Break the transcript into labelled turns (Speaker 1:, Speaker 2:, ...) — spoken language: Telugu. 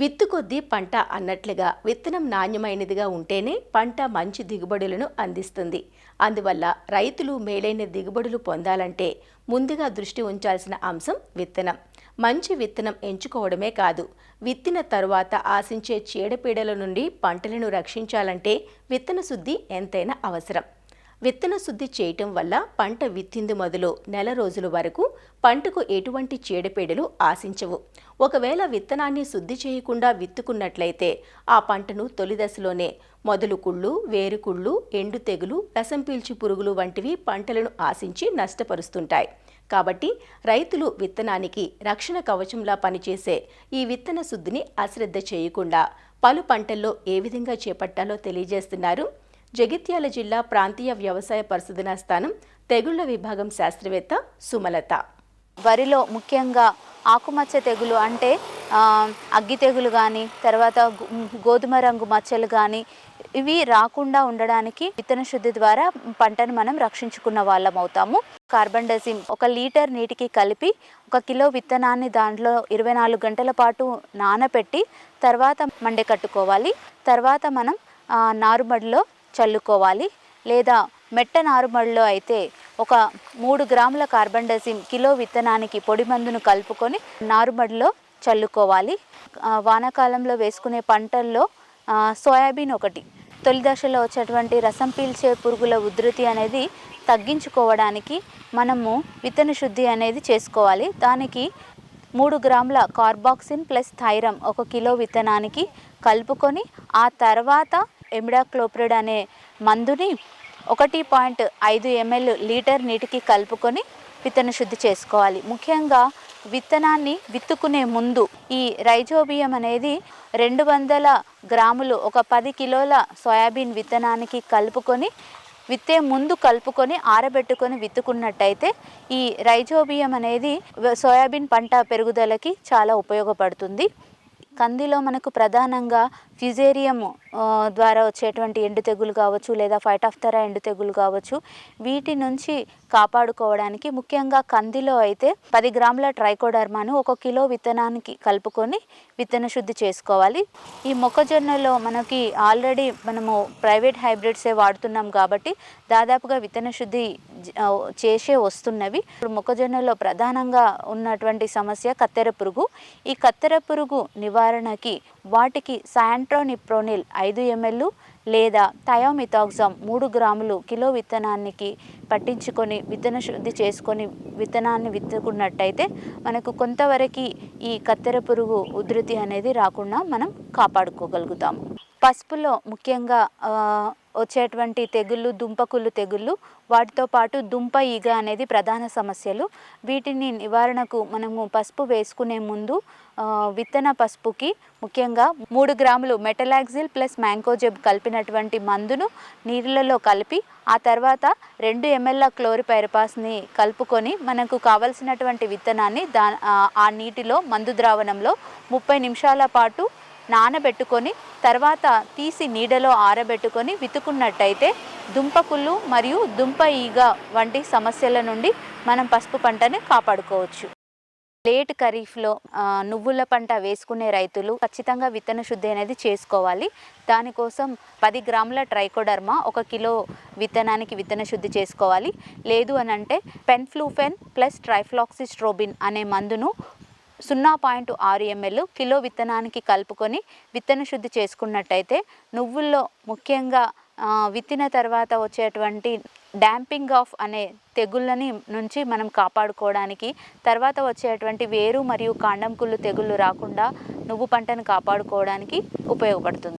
Speaker 1: విత్తు కొద్దీ పంట అన్నట్లుగా విత్తనం నాణ్యమైనదిగా ఉంటేనే పంట మంచి దిగుబడులను అందిస్తుంది. అందువల్ల రైతులు మేలైన దిగుబడులు పొందాలంటే ముందుగా దృష్టి ఉంచాల్సిన అంశం విత్తనం. మంచి విత్తనం ఎంచుకోవడమే కాదు, విత్తిన తరువాత ఆశించే చీడపీడల నుండి పంటలను రక్షించాలంటే విత్తన శుద్ధి ఎంతైనా అవసరం. విత్తన శుద్ధి చేయటం వల్ల పంట విత్తింది మొదలు నెల రోజుల వరకు పంటకు ఎటువంటి చీడపీడలు ఆశించవు. ఒకవేళ విత్తనాన్ని శుద్ధి చేయకుండా విత్తుకున్నట్లయితే ఆ పంటను తొలి దశలోనే మొదలు కుళ్ళు, వేరుకుళ్ళు, ఎండు తెగులు, రసం పీల్చి పురుగులు వంటివి పంటలను ఆశించి నష్టపరుస్తుంటాయి. కాబట్టి రైతులు విత్తనానికి రక్షణ కవచంలా పనిచేసే ఈ విత్తన శుద్ధిని అశ్రద్ధ చేయకుండా పలు పంటల్లో ఏ విధంగా చేపట్టాలో తెలియజేస్తున్నారు జగిత్యాల జిల్లా ప్రాంతీయ వ్యవసాయ పరిశోధనా స్థానం తెగుళ్ల విభాగం శాస్త్రవేత్త సుమలత.
Speaker 2: వరిలో ముఖ్యంగా ఆకుమచ్చ తెగులు అంటే అగ్గి తెగులు కానీ, తర్వాత గోధుమ రంగు మచ్చలు కానీ ఇవి రాకుండా ఉండడానికి విత్తన శుద్ధి ద్వారా పంటను మనం రక్షించుకున్న వాళ్ళం అవుతాము. కార్బండజిమ్ 1 లీటర్ నీటికి కలిపి 1 కిలో విత్తనాన్ని దాంట్లో 24 గంటల పాటు నానబెట్టి తర్వాత మండే కట్టుకోవాలి. తర్వాత మనం నారుమడిలో చల్లుకోవాలి. లేదా మెట్ట నారుమడిలో అయితే 3 గ్రాముల కార్బండజిమ్ కిలో విత్తనానికి పొడి మందును కలుపుకొని నారుమడిలో చల్లుకోవాలి. వానాకాలంలో వేసుకునే పంటల్లో సోయాబీన్ ఒకటి. తొలి దశలో వచ్చేటువంటి రసం పీల్చే పురుగుల ఉధృతి అనేది తగ్గించుకోవడానికి మనము విత్తన శుద్ధి అనేది చేసుకోవాలి. దానికి 3 గ్రాముల కార్బాక్సిన్ ప్లస్ థైరమ్ 1 కిలో విత్తనానికి కలుపుకొని ఆ తర్వాత ఇమిడాక్లోప్రిడ్ అనే మందుని 1.5 ml లీటర్ నీటికి కలుపుకొని విత్తన శుద్ధి చేసుకోవాలి. ముఖ్యంగా విత్తనాన్ని విత్తుకునే ముందు ఈ రైజోబియం అనేది 200 గ్రాములు 10 కిలోల సోయాబీన్ విత్తనానికి కలుపుకొని విత్తే ముందు కలుపుకొని ఆరబెట్టుకొని విత్తుకున్నట్టయితే ఈ రైజోబియం అనేది సోయాబీన్ పంట పెరుగుదలకి చాలా ఉపయోగపడుతుంది. కందిలో మనకు ప్రధానంగా ఫ్యుజేరియం ద్వారా వచ్చేటువంటి ఎండు తెగులు కావచ్చు, లేదా ఫైటాఫ్థరా ఎండు తెగులు కావచ్చు, వీటి నుంచి కాపాడుకోవడానికి ముఖ్యంగా కందిలో అయితే 10 గ్రాముల ట్రైకోడర్మాను 1 కిలో విత్తనానికి కలుపుకొని విత్తన శుద్ధి చేసుకోవాలి. ఈ మొక్కజొన్నలో మనకి ఆల్రెడీ మనము ప్రైవేట్ హైబ్రిడ్సే వాడుతున్నాం కాబట్టి దాదాపుగా విత్తన శుద్ధి చేసే వస్తున్నవి. ఇప్పుడు మొక్కజొన్నలో ప్రధానంగా ఉన్నటువంటి సమస్య కత్తెర పురుగు. ఈ కత్తెర పురుగు నివారణకి వాటికి శాంట్రోనిప్రోనిల్ 5 ml లేదా థయోమిథాక్సామ్ 3 గ్రాములు కిలో విత్తనానికి పట్టించుకొని విత్తన శుద్ధి చేసుకొని విత్తనాన్ని విత్తుకున్నట్టయితే మనకు కొంతవరకు ఈ కత్తెర పురుగు ఉధృతి అనేది రాకుండా మనం కాపాడుకోగలుగుతాము. పసుపులో ముఖ్యంగా వచ్చేటువంటి తెగుళ్ళు దుంపకుళ్ళు తెగుళ్ళు, వాటితో పాటు దుంప ఈగ అనేది ప్రధాన సమస్యలు. వీటిని నివారణకు మనము పసుపు వేసుకునే ముందు విత్తన పసుపుకి ముఖ్యంగా 3 గ్రాములు మెటలాక్సిల్ ప్లస్ మ్యాంకోజెబ్ కలిపినటువంటి మందును నీళ్ళలో కలిపి ఆ తర్వాత 2 ml క్లోరిపైరపాస్ని కలుపుకొని మనకు కావలసినటువంటి విత్తనాన్ని ఆ నీటిలో మందు ద్రావణంలో 30 నిమిషాల పాటు నానబెట్టుకొని తర్వాత తీసి నీడలో ఆరబెట్టుకొని విత్తుకున్నట్టయితే దుంపకుళ్ళు మరియు దుంప ఈగ వంటి సమస్యల నుండి మనం పసుపు పంటని కాపాడుకోవచ్చు. లేట్ ఖరీఫ్లో నువ్వుల పంట వేసుకునే రైతులు ఖచ్చితంగా విత్తన శుద్ధి అనేది చేసుకోవాలి. దానికోసం 10 గ్రాముల ట్రైకోడర్మా 1 కిలో విత్తనానికి విత్తన శుద్ధి చేసుకోవాలి. లేదు అని అంటే పెన్ఫ్లూఫెన్ ప్లస్ ట్రైఫ్లాక్సిస్ట్రోబిన్ అనే మందును 0.6 ml కిలో విత్తనానికి కలుపుకొని విత్తన శుద్ధి చేసుకున్నట్టయితే నువ్వుల్లో ముఖ్యంగా విత్తిన తర్వాత వచ్చేటువంటి డాంపింగ్ ఆఫ్ అనే తెగుళ్ళని నుంచి మనం కాపాడుకోవడానికి, తర్వాత వచ్చేటువంటి వేరు మరియు కాండం కుళ్ళు తెగుళ్ళు రాకుండా నువ్వు పంటను కాపాడుకోవడానికి ఉపయోగపడుతుంది.